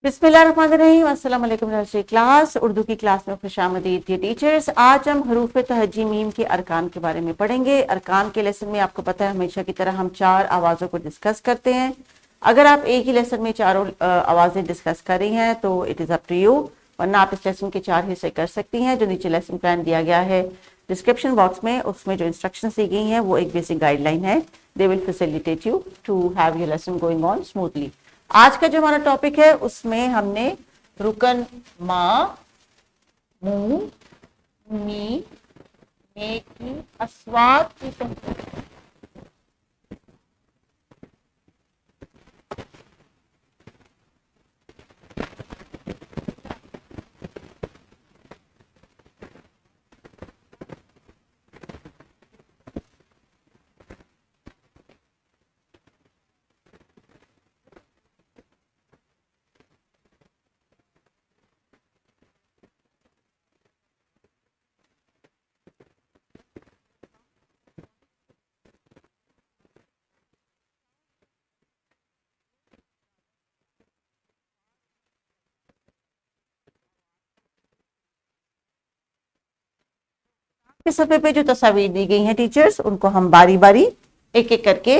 बिस्मिल्लाहिर्रहमानिर्रहीम। अस्सलाम वालेकुम नर्सरी क्लास उर्दू की क्लास में खुशामदीद डियर टीचर्स। आज हम हरूफ तहज्जी मीम के अरकान के बारे में पढ़ेंगे। अरकान के लेसन में आपको पता है हमेशा की तरह हम 4 आवाज़ों को डिस्कस करते हैं। अगर आप एक ही लेसन में चारों आवाज़ें डिस्कस कर रही हैं तो it is up to you, वरना आप इस लेसन के 4 हिस्से कर सकती हैं। जो नीचे लेसन प्लान दिया गया है डिस्क्रिप्शन बॉक्स में, उसमें जो इंस्ट्रक्शन दी गई हैं वो एक बेसिक गाइडलाइन है। They will facilitate you to have your lesson going on smoothly. आज का जो हमारा टॉपिक है उसमें हमने रुकन मा, मू, मी, मे की अस्वाद की पहचान। इस सफे पे जो तस्वीर दी गई हैं टीचर्स, उनको हम बारी बारी एक एक करके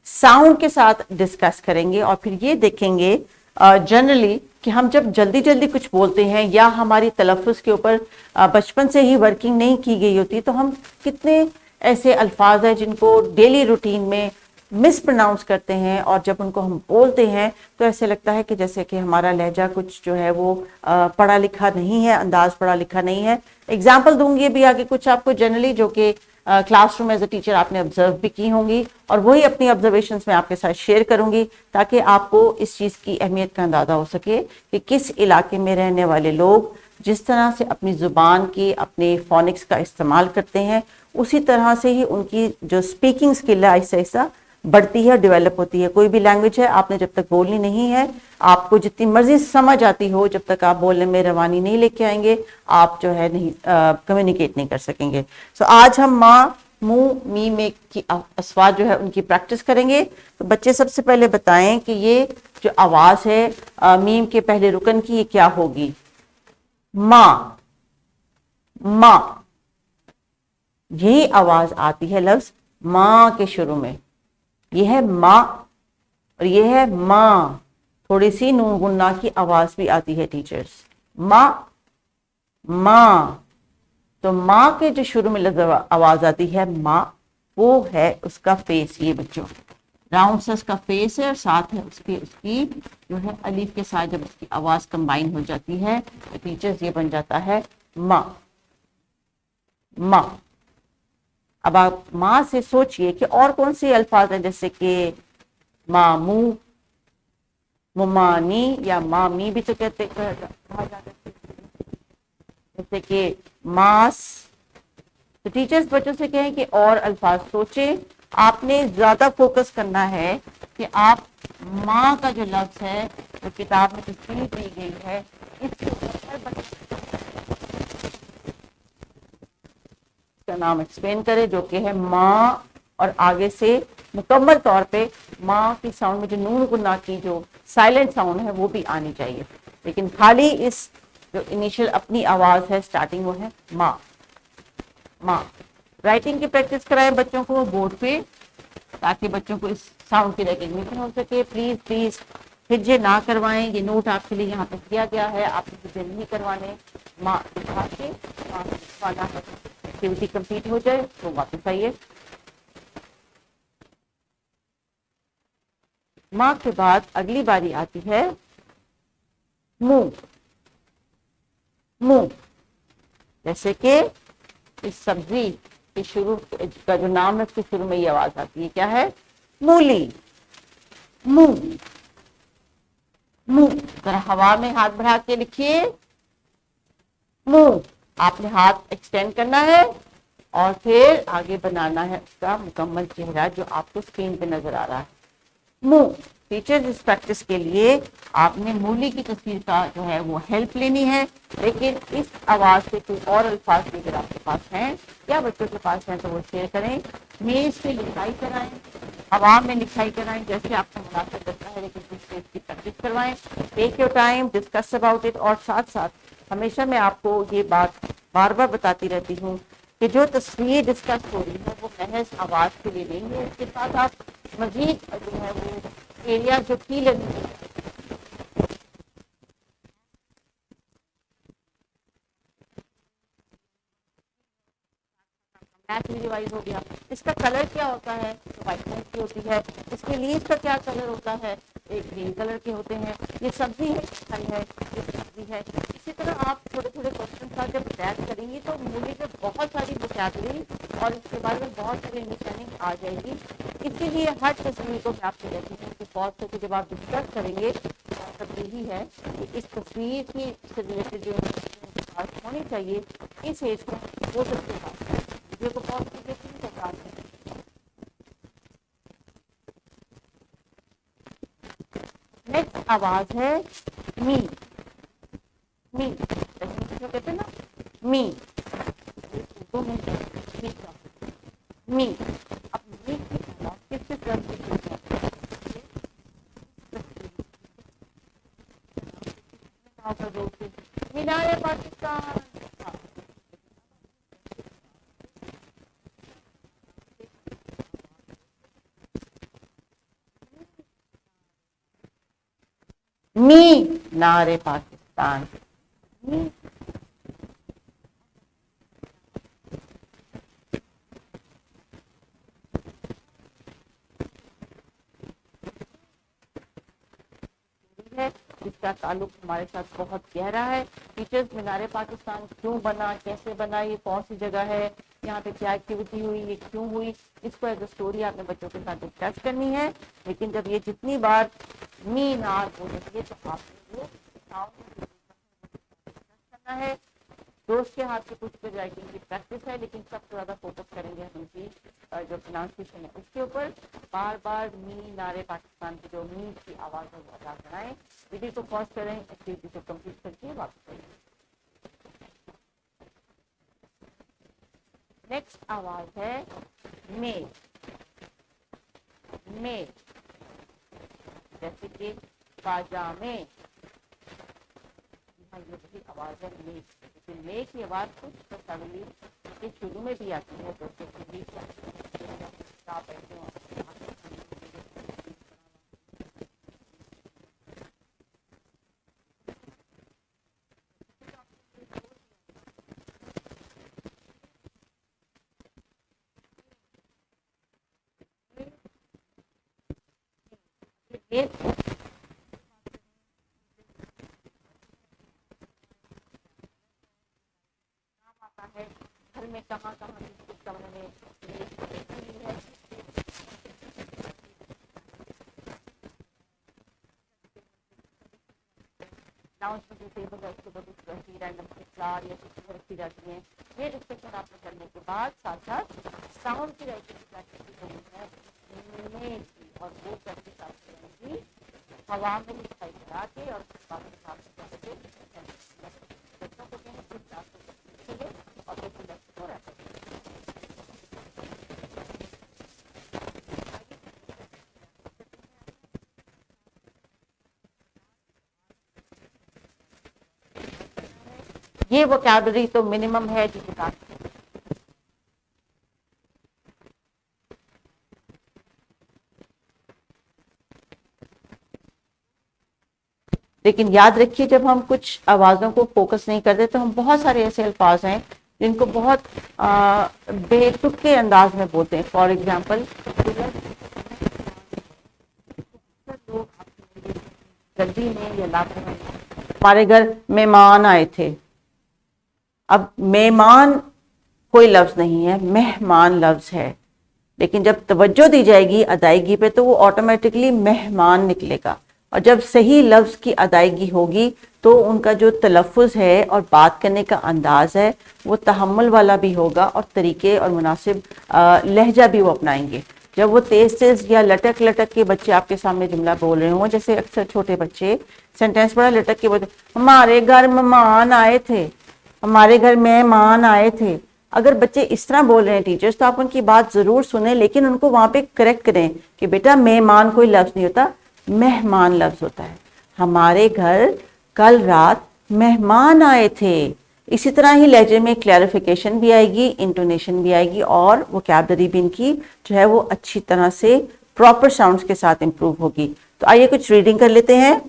साउंड के साथ डिस्कस करेंगे और फिर ये देखेंगे जनरली कि हम जब जल्दी जल्दी कुछ बोलते हैं या हमारी तलफ़ुज़ के ऊपर बचपन से ही वर्किंग नहीं की गई होती, तो हम कितने ऐसे अल्फाज हैं जिनको डेली रूटीन में मिस प्रोनाउंस करते हैं और जब उनको हम बोलते हैं तो ऐसे लगता है कि जैसे कि हमारा लहजा कुछ जो है वो पढ़ा लिखा नहीं है, अंदाज पढ़ा लिखा नहीं है। एग्जाम्पल दूंगी अभी आगे कुछ आपको जनरली, जो कि क्लासरूम एज अ टीचर आपने ऑब्जर्व भी की होंगी, और वही अपनी ऑब्जर्वेशंस में आपके साथ शेयर करूंगी ताकि आपको इस चीज़ की अहमियत का अंदाज़ा हो सके कि किस इलाके में रहने वाले लोग जिस तरह से अपनी ज़ुबान की अपने फोनिक्स का इस्तेमाल करते हैं, उसी तरह से ही उनकी जो स्पीकिंग स्किल है ऐसा ऐसा बढ़ती है, डेवलप होती है। कोई भी लैंग्वेज है आपने जब तक बोलनी नहीं है, आपको जितनी मर्जी समझ आती हो, जब तक आप बोलने में रवानी नहीं लेके आएंगे आप जो है नहीं कम्युनिकेट नहीं कर सकेंगे। सो आज हम माँ, मुंह, मी में की अस्वाद जो है उनकी प्रैक्टिस करेंगे। तो बच्चे सबसे पहले बताएं कि ये जो आवाज है मीम के पहले रुकन की, ये क्या होगी? माँ, माँ, यही आवाज आती है लफ्ज माँ के शुरू में। यह है माँ और यह है माँ। थोड़ी सी नून गुन्ना की आवाज भी आती है टीचर्स। माँ, माँ। तो माँ के जो शुरू में आवाज आती है माँ, वो है उसका फेस। ये बच्चों राउंड सा उसका फेस है और साथ है उसकी जो है अलीफ के साथ जब उसकी आवाज कंबाइन हो जाती है तो टीचर्स ये बन जाता है माँ, माँ। अब आप माँ से सोचिए कि और कौन से अल्फाज हैं, जैसे कि मामू, मुमानी या मामी भी तो कहते कहा जाता है, जैसे कि मास। तो टीचर्स बच्चों से कहें कि और अल्फाज सोचें। आपने ज्यादा फोकस करना है कि आप माँ का जो लफ्ज है जो किताब में तस्वीर दी गई है इसके ऊपर का नाम एक्सप्लेन करें, जो कि है माँ, और आगे से मुकम्मल तौर पे माँ की साउंड में जो नून गुन्ना की जो साइलेंट साउंड है वो भी आनी चाहिए। लेकिन खाली इस जो इनिशियल अपनी आवाज है स्टार्टिंग, वो है माँ, माँ। राइटिंग की प्रैक्टिस कराएं बच्चों को बोर्ड पे ताकि बच्चों को इस साउंड की रिकग्निशन हो सके। प्लीज प्लीज हिज्जे ना करवाएं, ये नोट आपके लिए यहाँ पे दिया गया है, आपको हिज्जे नहीं करवाने। माँ दिखा के वाला है, एक्टिविटी कंप्लीट हो जाए तो वापस आइए। माँ के बाद अगली बारी आती है मुंह, मुंह। जैसे कि इस सब्जी के शुरू का जो नाम है उसके शुरू में ये आवाज आती है, क्या है? मूली, मुंह, मुंह। जरा हवा में हाथ बढ़ा के लिखिए, मुंह। आपने हाथ एक्सटेंड करना है और फिर आगे बनाना है उसका मुकम्मल चेहरा जो आपको स्क्रीन पे नजर आ रहा है, मुंह। टीचर्स इस प्रैक्टिस के लिए आपने मूली की तस्वीर का जो है वो हेल्प लेनी है, लेकिन इस आवाज से कोई और अल्फाज भी अगर आपके पास हैं या बच्चों के पास हैं तो वो शेयर करें। मेज पे लिखाई कराएं, हवा में लिखाई कराएं जैसे आपको मुनासिब लगता है, लेकिन कुछ स्टेज की प्रैक्टिस करवाएं। Take your time, discuss about it. और साथ साथ हमेशा मैं आपको ये बात बार बार बताती रहती हूँ कि जो तस्वीर डिस्कस हो रही है वो महज आवाज के लिए नहीं है, इसके साथ आप मजीद जो है वो एरिया जो की लर्निंग मैथ भी रिवाइज हो गया। इसका कलर क्या होता है, तो व्हाइट कलर की होती है। इसके लीव्स का क्या कलर होता है, एक ग्रीन कलर के होते हैं। ये सब्जी है, फल है, ये सब्जी है। इसी तरह आप थोड़े थोड़े क्वेश्चन का जब प्रैक्टिस करेंगी तो मूवी में बहुत सारी वोकैबुलरी और इसके बारे में बहुत सारी अंडरस्टैंडिंग आ जाएगी। इसीलिए हर तस्वीर को मैं आपसे कहती हूँ कि पॉज करके जब आप डिस्कस करेंगे मतलब यही है कि इस तस्वीर की से रिलेटेड जो बात होनी चाहिए इस एज को वो सबसे बात है। वीडियो को पॉज करके 3 प्रकार है। नेक्स्ट आवाज है मी। मी कहते हैं ना, मी उर्दू में मी का मी। अब मी की आवाज किस किस तरह की मीनारे पाकिस्तान। मी नारे पाकिस्तान। मी है जिसका ताल्लुक हमारे साथ बहुत गहरा है। टीचर्स, मीनारे पाकिस्तान क्यों बना, कैसे बना, ये कौन सी जगह है, यहाँ पे क्या एक्टिविटी हुई, ये क्यों हुई, इसको एज अ स्टोरी आपने बच्चों के साथ डिस्कस करनी है। लेकिन जब ये जितनी बार मीनार बोलेंगे तो आपने वो करना है। दोस्त के हाथ से कुछ पे राइटिंग की प्रैक्टिस है, लेकिन सबसे ज्यादा फोकस करेंगे हम उनकी जो प्रोनाउंसिएशन है उसके ऊपर। बार बार मी नारे पाकिस्तान की जो मी की आवाज है वो अदा कराएं। वीडियो को पॉज करें, एक्टिविटी को कंप्लीट करके वापस करें। नेक्स्ट आवाज है मे। मे जैसे कि पाजामे, ये भी आवाज है मे। लेकिन मे की आवाज कुछ फैमिली के शुरू में भी आती है, तो ये है घर में कहाँ कहाँ किस कमरे में है। टेबल है उसके ऊपर रखी रैंडम फ्लावर या कुछ रखी जाती है। ये डिस्कशन आपने करने के बाद साथ साथ साउंड की राइटिंग प्रैक्टिस करनी है और वो प्रैक्टिस आपकी रहेगी हवा में दिखाई करा के और बच्चों को कहें और ये वोकैबुलरी तो मिनिमम है जो किताब लेकिन याद रखिए जब हम कुछ आवाजों को फोकस नहीं करते तो हम बहुत सारे ऐसे अल्फाज हैं जिनको बहुत बेतुके अंदाज में बोलते हैं। फॉर एग्जाम्पल जल्दी में या लापरवाही, हमारे घर मेहमान आए थे। अब मेहमान कोई लफ्ज नहीं है, मेहमान लफ्ज है, लेकिन जब तवज्जो दी जाएगी अदायगी पे तो वो ऑटोमेटिकली मेहमान निकलेगा। और जब सही लफ्ज की अदायगी होगी तो उनका जो तलफ़ुज़ है और बात करने का अंदाज है वो तहम्मुल वाला भी होगा और तरीके और मुनासिब लहजा भी वो अपनाएंगे। जब वो तेज तेज या लटक लटक के बच्चे आपके सामने जुमला बोल रहे हों, जैसे अक्सर छोटे बच्चे सेंटेंस बड़ा लटक के बोलते, हमारे घर मेहमान आए थे, हमारे घर मेहमान आए थे, अगर बच्चे इस तरह बोल रहे हैं टीचर्स, तो आप उनकी बात जरूर सुने, लेकिन उनको वहां पे करेक्ट करें कि बेटा मेहमान कोई लफ्ज नहीं होता, मेहमान लफ्ज होता है। हमारे घर कल रात मेहमान आए थे। इसी तरह ही लहजे में क्लैरिफिकेशन भी आएगी, इंटोनेशन भी आएगी, और वोकैबुलरी भी इनकी जो है वो अच्छी तरह से प्रॉपर साउंड्स के साथ इंप्रूव होगी। तो आइए कुछ रीडिंग कर लेते हैं।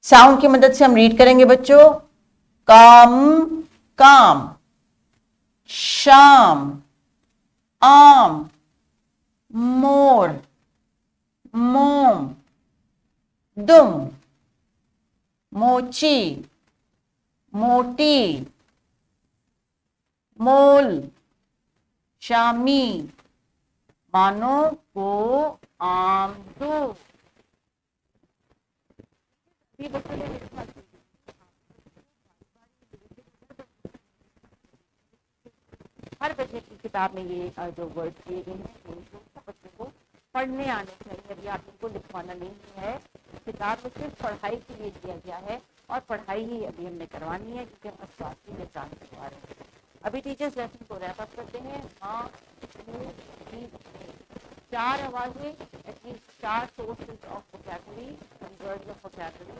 साउंड की मदद से हम रीड करेंगे बच्चों। काम, काम, शाम, आम, मोर, मोम, दुम, मोची, मोटी, मोल, शामी, मानो को आम दो। हर बच्चे की किताब में ये जो वर्ड दिए गए हैं बच्चों को पढ़ने आने चाहिए। अभी आप इनको लिखवाना नहीं है, किताब में सिर्फ पढ़ाई के लिए दिया गया है, और पढ़ाई ही अभी हमने करवानी है क्योंकि हम स्वास्थ्य की पहचान करवा रहे हैं। अभी टीचर्स लेसन को रैप अप करते हैं। हाँ, 4 आवाजें, at least 4 sources of vocabulary, words of vocabulary,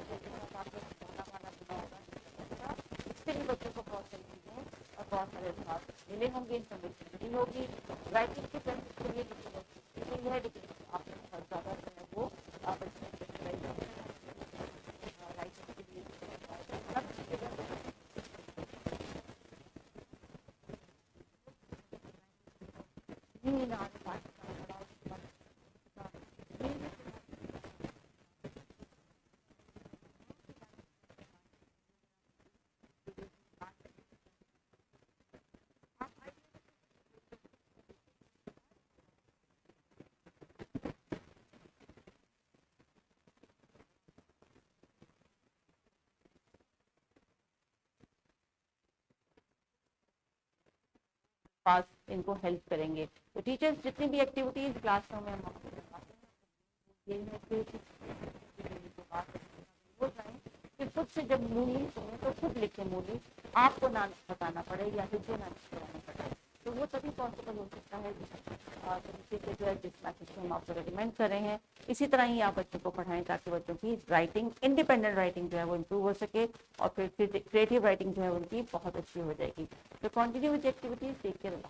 इससे भी बच्चों को बहुत सारी चीजें और बहुत सारे अल्फाज मिले होंगे, इन्फॉर्मेशन मिली होगी। राइटिंग के प्रैक्टिस के लिए लेकिन यह आपने बहुत ज़्यादा जो है वो राइटिंग के लिए पास इनको हेल्प करेंगे। तो टीचर्स जितनी भी एक्टिविटीज क्लासरूम में हम आपको करवाते हैं, यही है कि खुद से जब मूली सुने तो खुद लिखे मूली, आपको ना बताना पड़े या हिस्से ना कराना पड़े, तो वो तभी पॉसिबल हो सकता है जिस मैसेज को हम आपको रेकमेंड कर रहे हैं। इसी तरह ही आप बच्चों को पढ़ाएं ताकि बच्चों की राइटिंग, इंडिपेंडेंट राइटिंग जो है वो इम्प्रूव हो सके, और फिर क्रिएटिव राइटिंग जो है उनकी बहुत अच्छी हो जाएगी। तो continue with activities, take care.